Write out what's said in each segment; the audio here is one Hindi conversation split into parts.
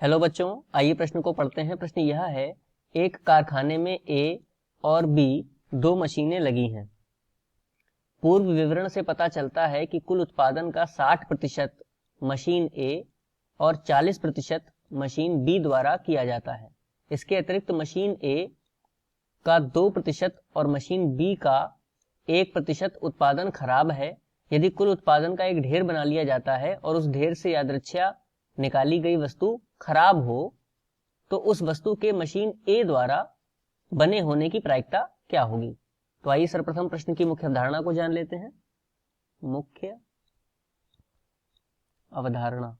हेलो बच्चों, आइए प्रश्न को पढ़ते हैं। प्रश्न यह है, एक कारखाने में ए और बी दो मशीनें लगी हैं। पूर्व विवरण से पता चलता है कि कुल उत्पादन का 60% मशीन ए और 40% मशीन बी द्वारा किया जाता है। इसके अतिरिक्त मशीन ए का 2% और मशीन बी का 1% उत्पादन खराब है। यदि कुल उत्पादन का एक ढेर बना लिया जाता है और उस ढेर से यादृच्छिया निकाली गई वस्तु खराब हो तो उस वस्तु के मशीन ए द्वारा बने होने की प्रायिकता क्या होगी। तो आइए सर्वप्रथम प्रश्न की मुख्य अवधारणा को जान लेते हैं। मुख्य अवधारणा,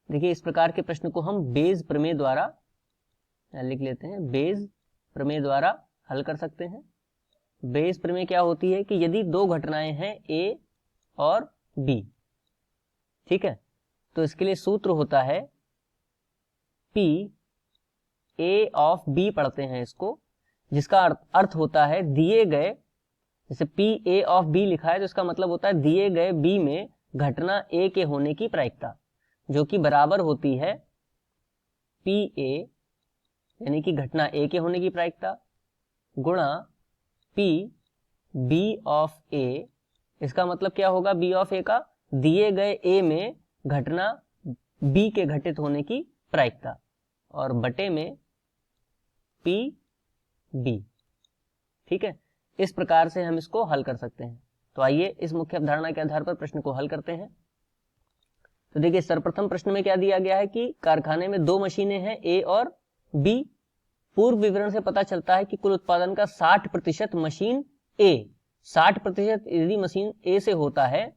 देखिए इस प्रकार के प्रश्न को हम बेज प्रमेय द्वारा लिख लेते हैं। बेज प्रमेय द्वारा हल कर सकते हैं। बेज प्रमेय क्या होती है कि यदि दो घटनाएं हैं ए और बी, ठीक है, तो इसके लिए सूत्र होता है पी ए ऑफ बी, पढ़ते हैं इसको, जिसका अर्थ होता है दिए गए, जैसे पी ए ऑफ बी लिखा है तो इसका मतलब होता है दिए गए बी में घटना ए के होने की प्रायिकता, जो कि बराबर होती है पी ए यानी कि घटना ए के होने की प्रायिकता गुणा पी बी ऑफ ए। इसका मतलब क्या होगा बी ऑफ ए का, दिए गए ए में घटना बी के घटित होने की प्रायिकता, और बटे में पी बी। ठीक है, इस प्रकार से हम इसको हल कर सकते हैं। तो आइए इस मुख्य अवधारणा के आधार पर प्रश्न को हल करते हैं। तो देखिए सर्वप्रथम प्रश्न में क्या दिया गया है कि कारखाने में दो मशीनें हैं ए और बी। पूर्व विवरण से पता चलता है कि कुल उत्पादन का 60% मशीन ए, 60% यदि मशीन ए से होता है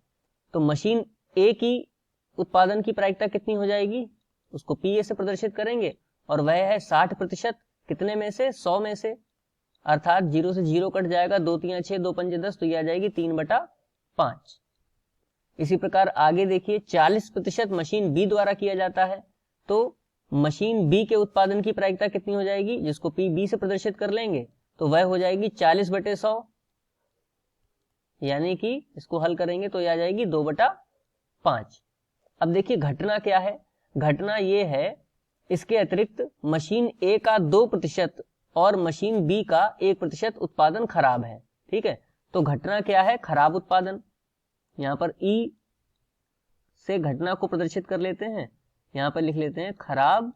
तो मशीन ए की उत्पादन की प्रायिकता कितनी हो जाएगी, उसको पी ए से प्रदर्शित करेंगे, और वह है 60% कितने में से, 100 में से, अर्थात 0 से 0 कट जाएगा, 2 3 6 2 5 10, तो यह आ जाएगी 3/5। इसी प्रकार आगे देखिए 40% मशीन बी द्वारा किया जाता है, तो मशीन बी के उत्पादन की प्रायिकता कितनी हो जाएगी, जिसको पी बी से प्रदर्शित कर लेंगे, तो वह हो जाएगी 40/100, यानी कि इसको हल करेंगे तो यह आ जाएगी 2/5। अब देखिए घटना क्या है, घटना ये है इसके अतिरिक्त मशीन ए का 2% और मशीन बी का 1% उत्पादन खराब है। ठीक है, तो घटना क्या है, खराब उत्पादन। यहां पर ई से घटना को प्रदर्शित कर लेते हैं, यहां पर लिख लेते हैं खराब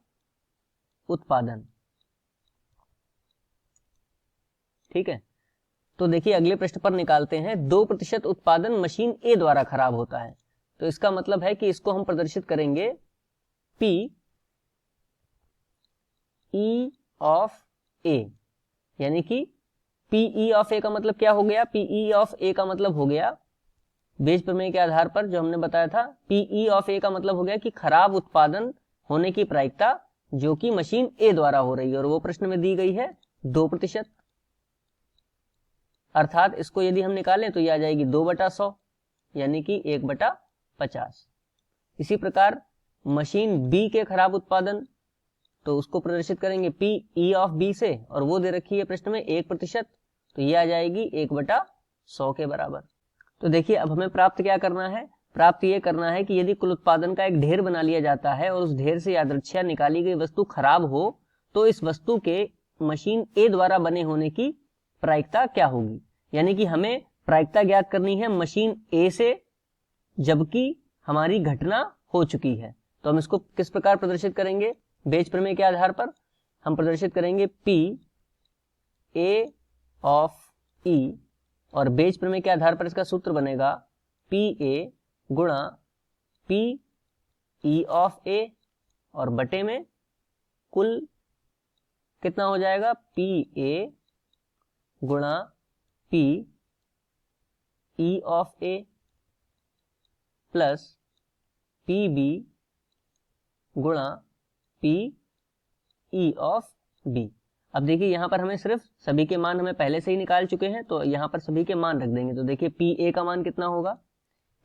उत्पादन। ठीक है, तो देखिए अगले प्रश्न पर निकालते हैं। 2% उत्पादन मशीन ए द्वारा खराब होता है, तो इसका मतलब है कि इसको हम प्रदर्शित करेंगे पी ई ऑफ ए, यानी कि पी ई ऑफ ए का मतलब क्या हो गया, पी ई ऑफ ए का मतलब हो गया बेज प्रमेय के आधार पर जो हमने बताया था, पी ई ऑफ ए का मतलब हो गया कि खराब उत्पादन होने की प्रायिकता जो कि मशीन ए द्वारा हो रही है, और वो प्रश्न में दी गई है 2%, अर्थात इसको यदि हम निकालें तो यह आ जाएगी 2/100, यानी कि 1/50। इसी प्रकार मशीन बी के खराब उत्पादन, तो उसको प्रदर्शित करेंगे पी ई ऑफ बी से, और वो दे रखी है प्रश्न में 1%, तो ये आ जाएगी 1/100 के बराबर। तो देखिए अब हमें प्राप्त क्या करना है, प्राप्त ये करना है कि यदि कुल उत्पादन का एक ढेर बना लिया जाता है और उस ढेर से यादृच्छिया निकाली गई वस्तु खराब हो तो इस वस्तु के मशीन ए द्वारा बने होने की प्रायिकता क्या होगी। यानी कि हमें प्रायिकता ज्ञात करनी है मशीन ए से, जबकि हमारी घटना हो चुकी है। तो हम इसको किस प्रकार प्रदर्शित करेंगे, बेज प्रमेय के आधार पर हम प्रदर्शित करेंगे पी ए ऑफ ई, और बेज प्रमेय के आधार पर इसका सूत्र बनेगा पी ए गुणा पी ई ऑफ ए, और बटे में कुल कितना हो जाएगा, पी ए गुणा P E of A plus P B गुणा पी ई ऑफ बी। अब देखिए यहां पर हमें सिर्फ सभी के मान हमें पहले से ही निकाल चुके हैं, तो यहां पर सभी के मान रख देंगे। तो देखिए पी ए का मान कितना होगा,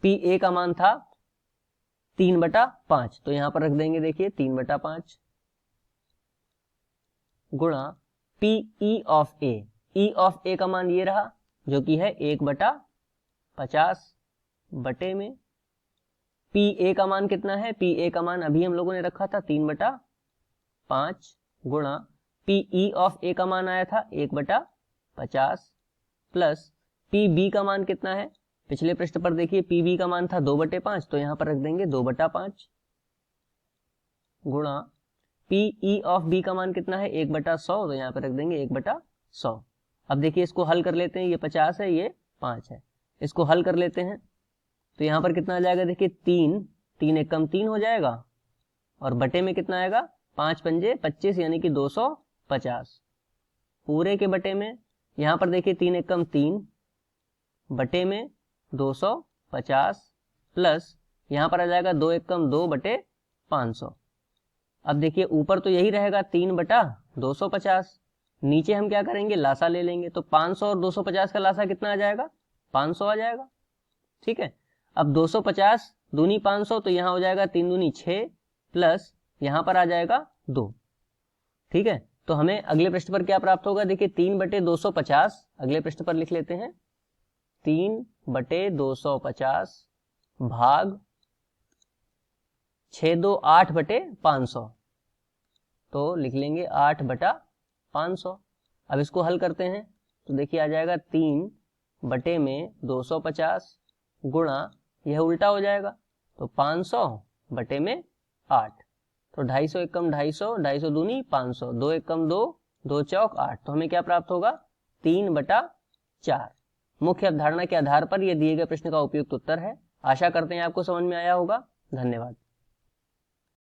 पी ए का मान था 3/5, तो यहां पर रख देंगे देखिए 3/5 गुणा P E of A, E of A का मान ये रहा जो कि है 1/50 बटे में पी ए का मान कितना है, पी ए का मान अभी हम लोगों ने रखा था 3/5 गुणा पी ई ऑफ ए का मान आया था 1/50 प्लस पी बी का मान कितना है, पिछले पृष्ठ पर देखिए पी बी का मान था 2/5, तो यहां पर रख देंगे 2/5 गुणा पी ई ऑफ बी का मान कितना है 1/100, तो यहां पर रख देंगे 1/100। अब देखिए इसको हल कर लेते हैं, ये 50 है ये 5 है, इसको हल कर लेते हैं तो यहां पर कितना आ जाएगा, देखिए 3 एक कम 3 हो जाएगा और बटे में कितना आएगा 5 पंजे 25 यानी कि 250 पूरे के बटे में, यहां पर देखिए 3 एक कम 3 बटे में 250 प्लस यहां पर आ जाएगा 2 एक कम 2/500। अब देखिए ऊपर तो यही रहेगा 3/250, नीचे हम क्या करेंगे लासा ले लेंगे, तो 500 और 250 का लासा कितना आ जाएगा 500 आ जाएगा। ठीक है, अब 250 दूनी 500, तो यहां हो जाएगा 3 दूनी 6 प्लस यहां पर आ जाएगा 2। ठीक है, तो हमें अगले पृष्ठ पर क्या प्राप्त होगा, देखिए 3/250 अगले पृष्ठ पर लिख लेते हैं, 3/250 भाग 628/500, तो लिख लेंगे 8/500। अब इसको हल करते हैं तो देखिए आ जाएगा 3/250 गुणा, यह उल्टा हो जाएगा तो 500/8, तो 250 एक कम 250, 250 दूनी 500, 2 एक कम 2, 2 चौक 8, तो हमें क्या प्राप्त होगा 3/4। मुख्य अवधारणा के आधार पर यह दिए गए प्रश्न का उपयुक्त उत्तर है। आशा करते हैं आपको समझ में आया होगा। धन्यवाद।